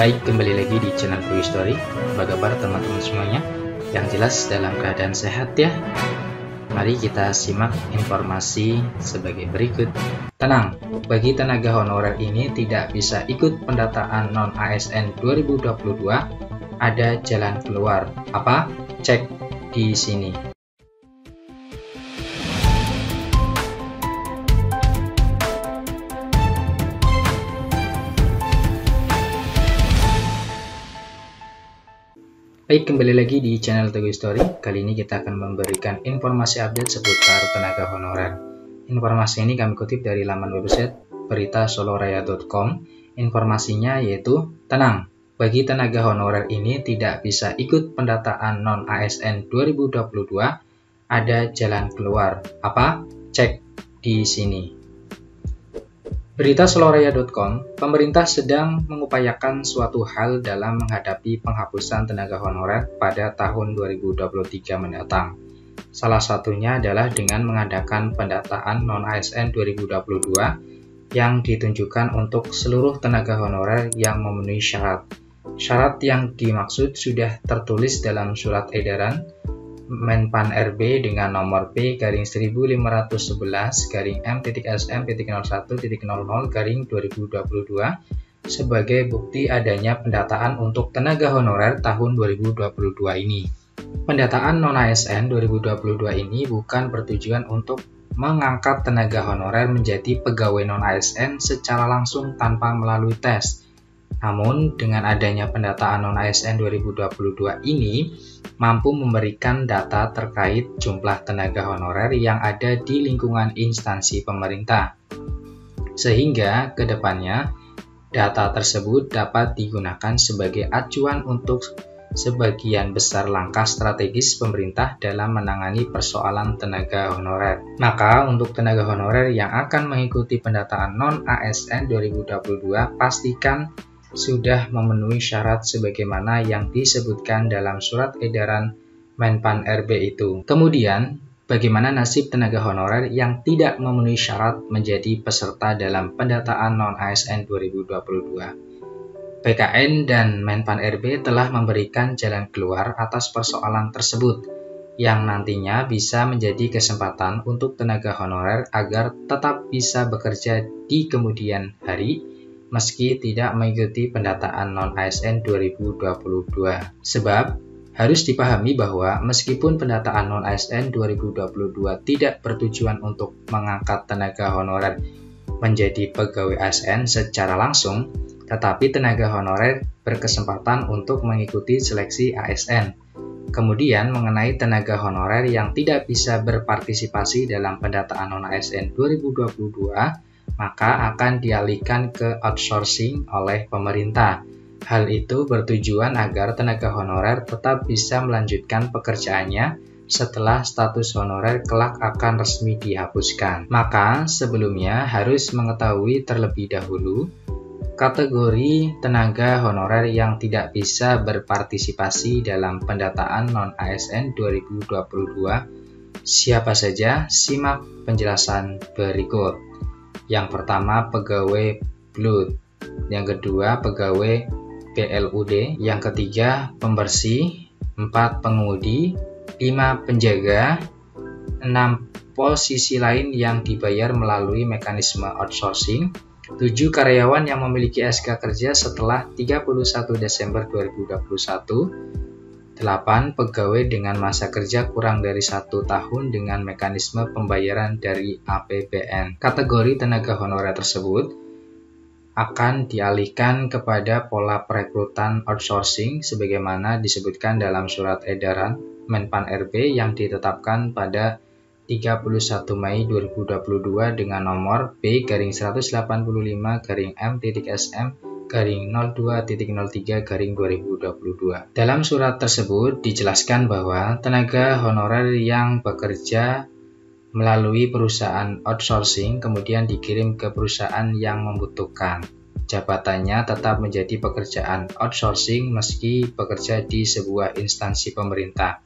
Baik, kembali lagi di channel Toy Story. Apa kabar teman-teman semuanya? Yang jelas dalam keadaan sehat ya. Mari kita simak informasi sebagai berikut. Tenang, bagi tenaga honorer ini tidak bisa ikut pendataan non-ASN 2022, ada jalan keluar. Apa? Cek di sini. Baik, kembali lagi di channel Toy Story. Kali ini kita akan memberikan informasi update seputar tenaga honorer. Informasi ini kami kutip dari laman website beritasoloraya.com. Informasinya yaitu, tenang, bagi tenaga honorer ini tidak bisa ikut pendataan non-ASN 2022, ada jalan keluar. Apa? Cek di sini. Beritasoloraya.com, pemerintah sedang mengupayakan suatu hal dalam menghadapi penghapusan tenaga honorer pada tahun 2023 mendatang. Salah satunya adalah dengan mengadakan pendataan non-ASN 2022 yang ditunjukkan untuk seluruh tenaga honorer yang memenuhi syarat. Syarat yang dimaksud sudah tertulis dalam surat edaran Menpan RB dengan nomor P/M.SM.01.00/2022 sebagai bukti adanya pendataan untuk tenaga honorer tahun 2022 ini. Pendataan non-ASN 2022 ini bukan bertujuan untuk mengangkat tenaga honorer menjadi pegawai non-ASN secara langsung tanpa melalui tes. Namun, dengan adanya pendataan non-ASN 2022 ini, mampu memberikan data terkait jumlah tenaga honorer yang ada di lingkungan instansi pemerintah. Sehingga, ke depannya, data tersebut dapat digunakan sebagai acuan untuk sebagian besar langkah strategis pemerintah dalam menangani persoalan tenaga honorer. Maka, untuk tenaga honorer yang akan mengikuti pendataan non-ASN 2022, pastikan sudah memenuhi syarat sebagaimana yang disebutkan dalam surat edaran Menpan RB itu. Kemudian, bagaimana nasib tenaga honorer yang tidak memenuhi syarat menjadi peserta dalam pendataan non-ASN 2022? PKN dan Menpan RB telah memberikan jalan keluar atas persoalan tersebut, yang nantinya bisa menjadi kesempatan untuk tenaga honorer agar tetap bisa bekerja di kemudian hari, meski tidak mengikuti pendataan non-ASN 2022. Sebab, harus dipahami bahwa meskipun pendataan non-ASN 2022 tidak bertujuan untuk mengangkat tenaga honorer menjadi pegawai ASN secara langsung, tetapi tenaga honorer berkesempatan untuk mengikuti seleksi ASN. Kemudian, mengenai tenaga honorer yang tidak bisa berpartisipasi dalam pendataan non-ASN 2022, maka akan dialihkan ke outsourcing oleh pemerintah. Hal itu bertujuan agar tenaga honorer tetap bisa melanjutkan pekerjaannya setelah status honorer kelak akan resmi dihapuskan. Maka sebelumnya harus mengetahui terlebih dahulu kategori tenaga honorer yang tidak bisa berpartisipasi dalam pendataan non-ASN 2022. Siapa saja? Simak penjelasan berikut. Yang pertama, pegawai BLUD. Yang kedua, pegawai PLUD. Yang ketiga, pembersih. 4, pengemudi. 5, penjaga. 6, posisi lain yang dibayar melalui mekanisme outsourcing. 7, karyawan yang memiliki SK kerja setelah 31 Desember 2021. 8, pegawai dengan masa kerja kurang dari 1 tahun dengan mekanisme pembayaran dari APBN. Kategori tenaga honorer tersebut akan dialihkan kepada pola perekrutan outsourcing sebagaimana disebutkan dalam surat edaran Menpan RB yang ditetapkan pada 31 Mei 2022 dengan nomor B/M.SM/02.03/2022. Dalam surat tersebut dijelaskan bahwa tenaga honorer yang bekerja melalui perusahaan outsourcing kemudian dikirim ke perusahaan yang membutuhkan. Jabatannya tetap menjadi pekerjaan outsourcing meski bekerja di sebuah instansi pemerintah.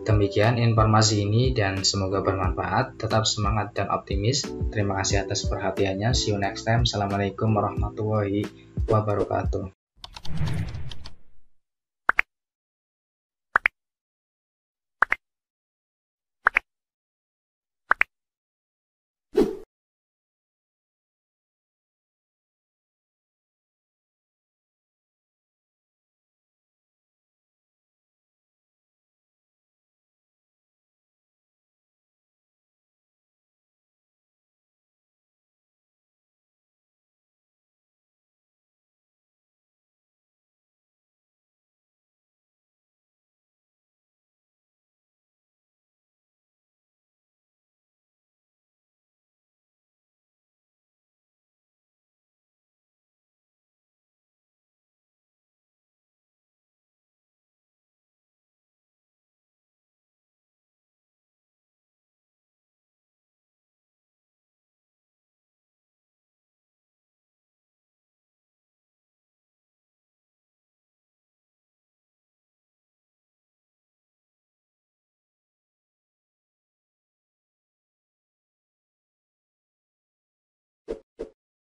Demikian informasi ini dan semoga bermanfaat. Tetap semangat dan optimis. Terima kasih atas perhatiannya. See you next time. Assalamualaikum warahmatullahi wabarakatuh.